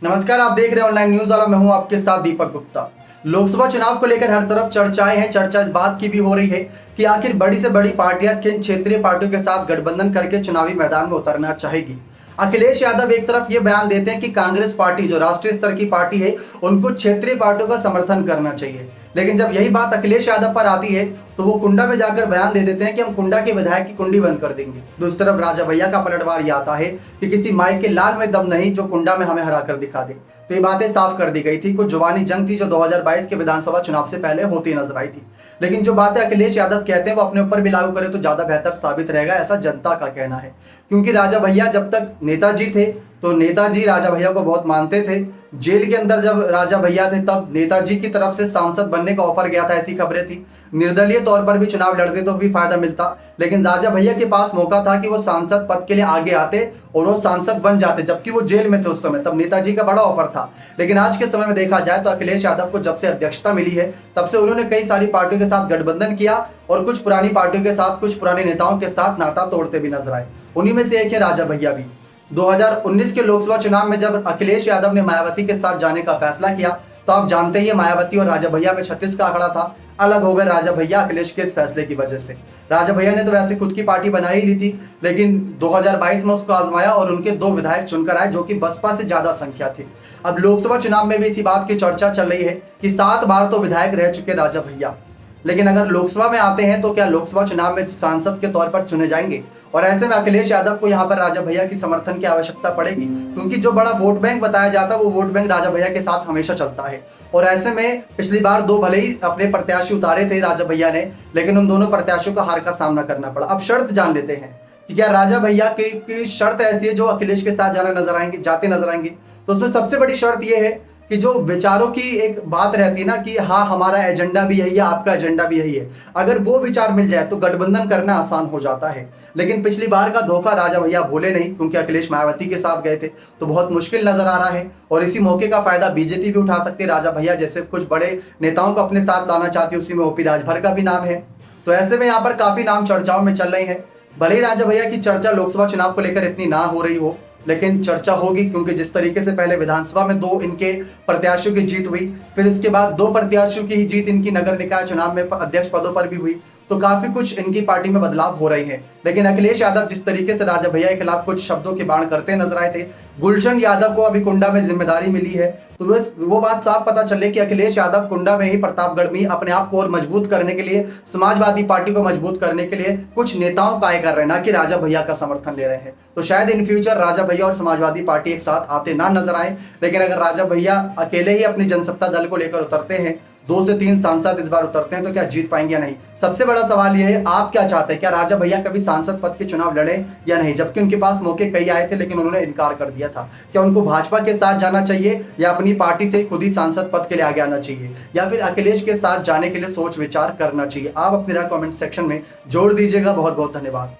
नमस्कार, आप देख रहे हैं ऑनलाइन न्यूज वाला। मैं हूं आपके साथ दीपक गुप्ता। लोकसभा चुनाव को लेकर हर तरफ चर्चाएं हैं। चर्चा इस बात की भी हो रही है कि आखिर बड़ी से बड़ी पार्टियां किन क्षेत्रीय पार्टियों के साथ गठबंधन करके चुनावी मैदान में उतरना चाहेगी। अखिलेश यादव एक तरफ ये बयान देते हैं कि कांग्रेस पार्टी जो राष्ट्रीय स्तर की पार्टी है उनको क्षेत्रीय पार्टियों का समर्थन करना चाहिए, लेकिन जब यही बात अखिलेश यादव पर आती है तो वो कुंडा में जाकर बयान दे देते हैं कि हम कुंडा के विधायक की कुंडी बंद कर देंगे। दूसरी तरफ राजा भैया का पलटवार ये आता है कि किसी माई के लाल में दम नहीं जो कुंडा में हमें हरा कर दिखा दे। तो ये बातें साफ कर दी गई थी। कुछ जुबानी जंग थी जो 2022 के विधानसभा चुनाव से पहले होती नजर आई थी, लेकिन जो बातें अखिलेश यादव कहते हैं वो अपने ऊपर भी लागू करें तो ज्यादा बेहतर साबित रहेगा, ऐसा जनता का कहना है। क्योंकि राजा भैया जब तक नेताजी थे तो नेताजी राजा भैया को बहुत मानते थे। जेल के अंदर जब राजा भैया थे तब नेताजी की तरफ से सांसद बनने का ऑफर गया था, ऐसी खबरें थी। निर्दलीय तौर पर भी चुनाव लड़ते तो भी फायदा मिलता, लेकिन राजा भैया के पास मौका था कि वो सांसद पद के लिए आगे आते और वो सांसद बन जाते, जबकि वो जेल में थे उस समय। तब नेताजी का बड़ा ऑफर था। लेकिन आज के समय में देखा जाए तो अखिलेश यादव को जब से अध्यक्षता मिली है तब से उन्होंने कई सारी पार्टियों के साथ गठबंधन किया और कुछ पुरानी पार्टियों के साथ, कुछ पुराने नेताओं के साथ नाता तोड़ते भी नजर आए। उन्हीं में से एक है राजा भैया भी। 2019 के लोकसभा चुनाव में जब अखिलेश यादव ने मायावती के साथ जाने का फैसला किया तो आप जानते ही मायावती और राजा भैया में 36 का आंकड़ा था। अलग हो गए राजा भैया अखिलेश के इस फैसले की वजह से। राजा भैया ने तो वैसे खुद की पार्टी बना ही ली थी, लेकिन 2022 में उसको आजमाया और उनके 2 विधायक चुनकर आए जो कि बसपा से ज्यादा संख्या थी। अब लोकसभा चुनाव में भी इसी बात की चर्चा चल रही है कि 7 बार तो विधायक रह चुके राजा भैया, लेकिन अगर लोकसभा में आते हैं तो क्या लोकसभा चुनाव में सांसद के तौर पर चुने जाएंगे? और ऐसे में अखिलेश यादव को यहाँ पर राजा भैया की समर्थन की आवश्यकता पड़ेगी, क्योंकि जो बड़ा वोट बैंक बताया जाता है वो वोट बैंक राजा भैया के साथ हमेशा चलता है। और ऐसे में पिछली बार 2 भले ही अपने प्रत्याशी उतारे थे राजा भैया ने, लेकिन उन दोनों प्रत्याशियों का हार का सामना करना पड़ा। अब शर्त जान लेते हैं कि क्या राजा भैया की शर्त ऐसी है जो अखिलेश के साथ जाते नजर आएंगे। तो उसमें सबसे बड़ी शर्त यह है कि जो विचारों की एक बात रहती है ना कि हाँ हमारा एजेंडा भी यही है, आपका एजेंडा भी यही है, अगर वो विचार मिल जाए तो गठबंधन करना आसान हो जाता है। लेकिन पिछली बार का धोखा राजा भैया भूले नहीं, क्योंकि अखिलेश मायावती के साथ गए थे तो बहुत मुश्किल नजर आ रहा है। और इसी मौके का फायदा बीजेपी भी उठा सकती है। राजा भैया जैसे कुछ बड़े नेताओं को अपने साथ लाना चाहती है, उसी में ओपी राजभर का भी नाम है। तो ऐसे में यहाँ पर काफी नाम चर्चाओं में चल रहे हैं। भले ही राजा भैया की चर्चा लोकसभा चुनाव को लेकर इतनी ना हो रही हो, लेकिन चर्चा होगी, क्योंकि जिस तरीके से पहले विधानसभा में 2 इनके प्रत्याशियों की जीत हुई, फिर उसके बाद 2 प्रत्याशियों की ही जीत इनकी नगर निकाय चुनाव में अध्यक्ष पदों पर भी हुई, तो काफी कुछ इनकी पार्टी में बदलाव हो रहे हैं। लेकिन अखिलेश यादव जिस तरीके से राजा भैया के खिलाफ कुछ शब्दों के बाण करते नजर आए थे, गुलशन यादव को अभी कुंडा में जिम्मेदारी मिली है, तो वो बात साफ पता चले कि अखिलेश यादव कुंडा में ही, प्रतापगढ़ में अपने आप को और मजबूत करने के लिए, समाजवादी पार्टी को मजबूत करने के लिए कुछ नेताओं का आय कर रहे हैं, ना कि राजा भैया का समर्थन ले रहे हैं। तो शायद इन फ्यूचर राजा भैया और समाजवादी पार्टी एक साथ आते ना नजर आए। लेकिन अगर राजा भैया अकेले ही अपनी जनसत्ता दल को लेकर उतरते हैं, 2 से 3 सांसद इस बार उतरते हैं, तो क्या जीत पाएंगे या नहीं? सबसे बड़ा सवाल यह है, आप क्या चाहते हैं? क्या राजा भैया कभी सांसद पद के चुनाव लड़े या नहीं? जबकि उनके पास मौके कई आए थे लेकिन उन्होंने इनकार कर दिया था। क्या उनको भाजपा के साथ जाना चाहिए या अपनी पार्टी से खुद ही सांसद पद के लिए आगे आना चाहिए, या फिर अखिलेश के साथ जाने के लिए सोच विचार करना चाहिए? आप अपनी राय कमेंट सेक्शन में जोड़ दीजिएगा। बहुत बहुत धन्यवाद।